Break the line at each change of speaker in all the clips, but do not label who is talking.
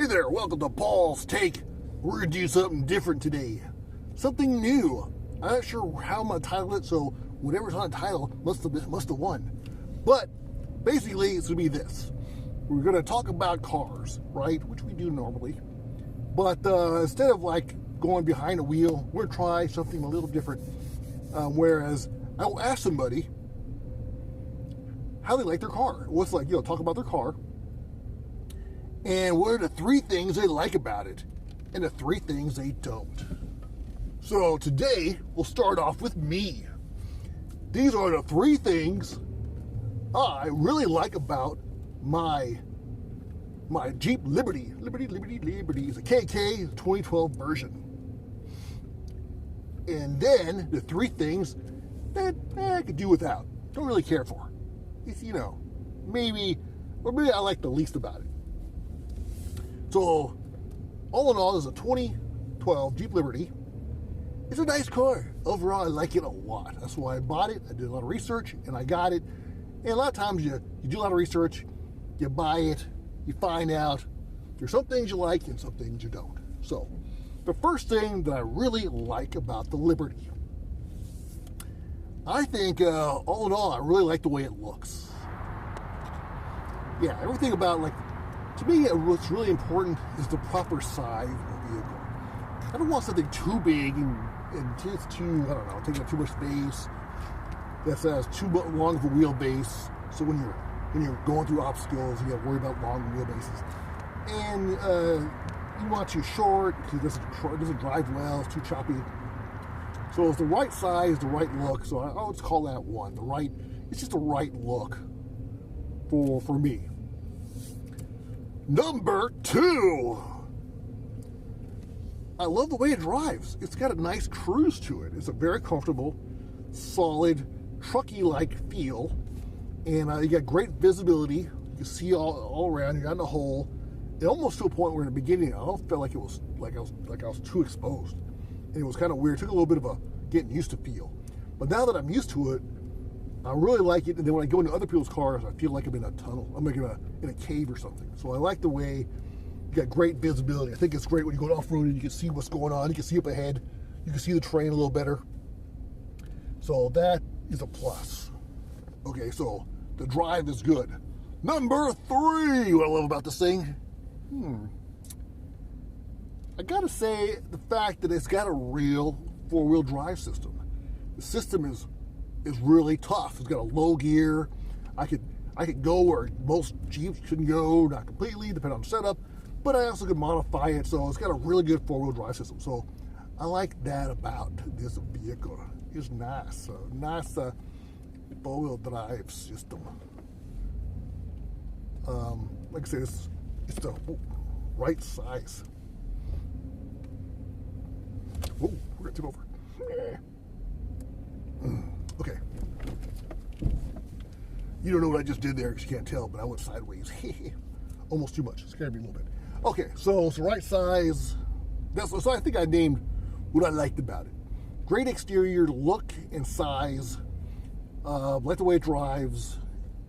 Hey there, welcome to Paul's Take. We're going to do something different today. Something new. I'm not sure how I'm going to title it, so whatever's on the title must have won. But basically, it's going to be this. We're going to talk about cars, right? Which we do normally. But instead of like going behind a wheel, we're going to try something a little different. Whereas I will ask somebody how they like their car. What's like, talk about their car. And what are the three things they like about it and the three things they don't. So today, we'll start off with me. These are the three things I really like about my Jeep Liberty. Liberty is a KK 2012 version. And then the three things that I could do without. Don't really care for. It's, maybe I like the least about it. So, all in all, it's a 2012 Jeep Liberty. It's a nice car. Overall, I like it a lot. That's why I bought it. I did a lot of research, and I got it. And a lot of times, you do a lot of research, you buy it, you find out there's some things you like and some things you don't. So, the first thing that I really like about the Liberty, I think, all in all, I really like the way it looks. Yeah, everything about, to me, what's really important is the proper size of the vehicle. I don't want something too big and it's too, taking up too much space. That has too long of a wheelbase. So when you're going through obstacles, you have to worry about long wheelbases. And you want too short because it doesn't drive well. It's too choppy. So it's the right size, the right look. So I always call that one. It's just the right look for me. Number two, I love the way it drives. It's got a nice cruise to it. It's a very comfortable, solid, trucky-like feel. And you got great visibility. You can see all around. You're not in a hole. And almost to a point where in the beginning, I almost felt like it was like I was too exposed. And it was kind of weird. It took a little bit of a getting used to feel. But now that I'm used to it, I really like it. And then when I go into other people's cars, I feel like I'm in a tunnel. I'm like in a cave or something. So I like the way you got great visibility. I think it's great when you go off-road and you can see what's going on. You can see up ahead. You can see the terrain a little better. So that is a plus. Okay, so the drive is good. Number three, what I love about this thing. I gotta say the fact that it's got a real four-wheel drive system. The system is really tough. It's got a low gear. I could go where most Jeeps couldn't go, not completely, depending on the setup, but I also could modify it, so it's got a really good four-wheel drive system. So I like that about this vehicle. It's nice. A nice four-wheel drive system. Like I said, it's the right size. Whoa, we're gonna tip over. Okay. You don't know what I just did there because you can't tell, but I went sideways. Almost too much. It scared me a little bit. Okay, so it's the right size. So I think I named what I liked about it. Great exterior look and size. Like the way it drives,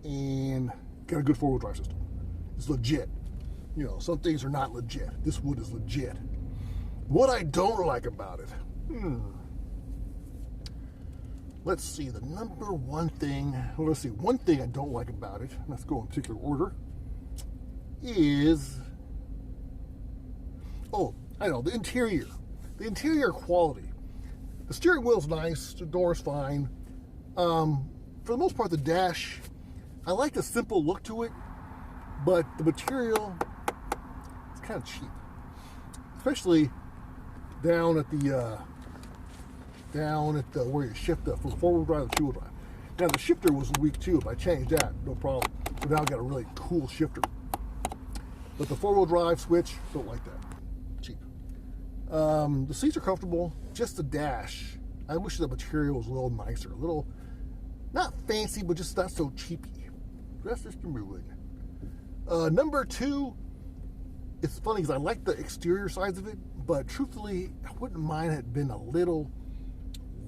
and got a good four-wheel drive system. It's legit. Some things are not legit. This wood is legit. What I don't like about it. Let's see, the number one thing, one thing I don't like about it, let's go in particular order, is, the interior. The interior quality. The steering wheel's nice, the door's fine. For the most part, the dash, I like the simple look to it, but the material, it's kind of cheap. Especially down at the where you shift up from four-wheel drive to two-wheel drive. Now the shifter was weak too. If I changed that, no problem. But now I got a really cool shifter. But the four-wheel drive switch, don't like that. Cheap. The seats are comfortable. Just the dash. I wish the material was a little nicer, a little not fancy, but just not so cheapy. That's just rude. Number two. It's funny because I like the exterior sides of it, but truthfully, I wouldn't mind it had been a little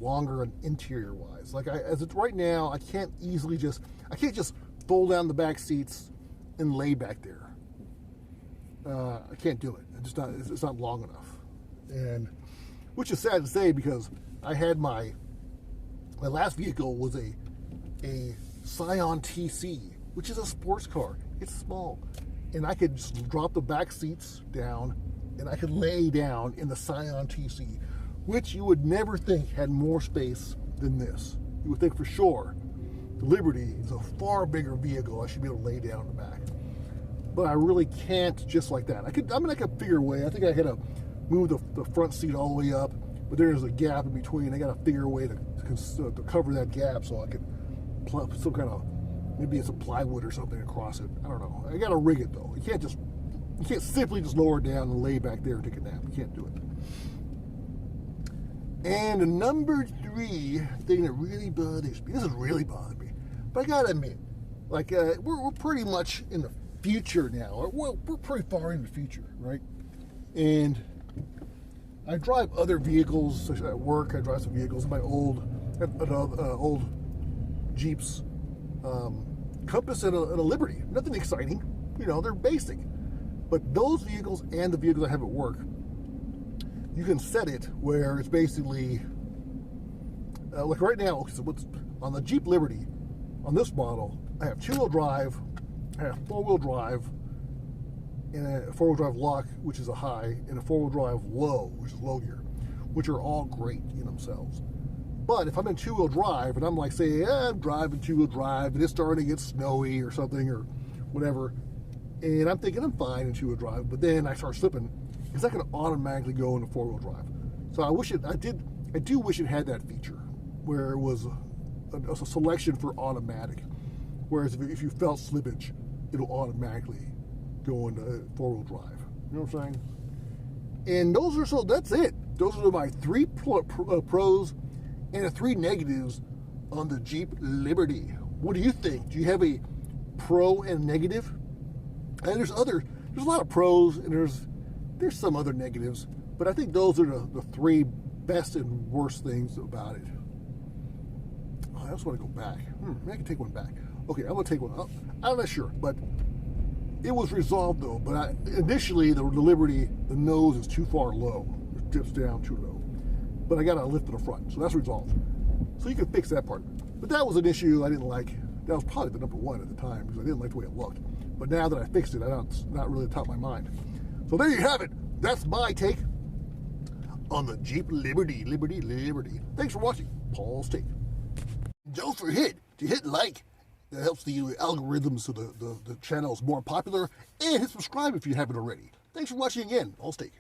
longer and interior wise. As it's right now, I can't just fold down the back seats and lay back there. I can't do it. It's not long enough, and which is sad to say because I had my last vehicle was a Scion TC, which is a sports car. It's small, and I could just drop the back seats down, and I could lay down in the Scion TC, which you would never think had more space than this. You would think for sure the Liberty is a far bigger vehicle. I should be able to lay down in the back, but I really can't just like that. I could figure a way. I think I had to move the front seat all the way up, but there's a gap in between. I got to figure a way to cover that gap so I could plug some kind of, maybe it's a plywood or something across it. I don't know. I got to rig it though. You can't simply just lower it down and lay back there and take a nap. You can't do it. And number 3 thing that really bothers me, this has really bothered me, but I gotta admit, like we're pretty much in the future now. Well, we're pretty far in the future, right? And I drive other vehicles at work. I drive some vehicles. My old Jeeps, Compass and a Liberty. Nothing exciting, you know. They're basic. But those vehicles and the vehicles I have at work, you can set it where it's basically like right now. So what's on the Jeep Liberty? On this model, I have 2-wheel drive, I have 4-wheel drive, and a 4-wheel drive lock, which is a high, and a 4-wheel drive low, which is low gear, which are all great in themselves. But if I'm in 2-wheel drive and I'm like, say, I'm driving 2-wheel drive and it's starting to get snowy or something or whatever, and I'm thinking I'm fine in 2-wheel drive, but then I start slipping, it's not going to automatically go into 4-wheel drive. So I do wish it had that feature where it was a selection for automatic. Whereas if you felt slippage, it'll automatically go into 4-wheel drive. You know what I'm saying? And that's it. Those are my 3 pros and the 3 negatives on the Jeep Liberty. What do you think? Do you have a pro and negative? And there's a lot of pros and there's some other negatives, but I think those are the 3 best and worst things about it. Oh, I just want to go back. Maybe I can take one back. Okay, I'm going to take one up. I'm not sure, but it was resolved though. But initially, the Liberty, the nose is too far low. It dips down too low. But I got to lift to the front, so that's resolved. So you can fix that part. But that was an issue I didn't like. That was probably the number 1 at the time because I didn't like the way it looked. But now that I fixed it, it's not really the top of my mind. So there you have it. That's my take on the Jeep Liberty. Thanks for watching Paul's Take. Don't forget to hit like. That helps the algorithms so the channel is more popular. And hit subscribe if you haven't already. Thanks for watching again. Paul's Take.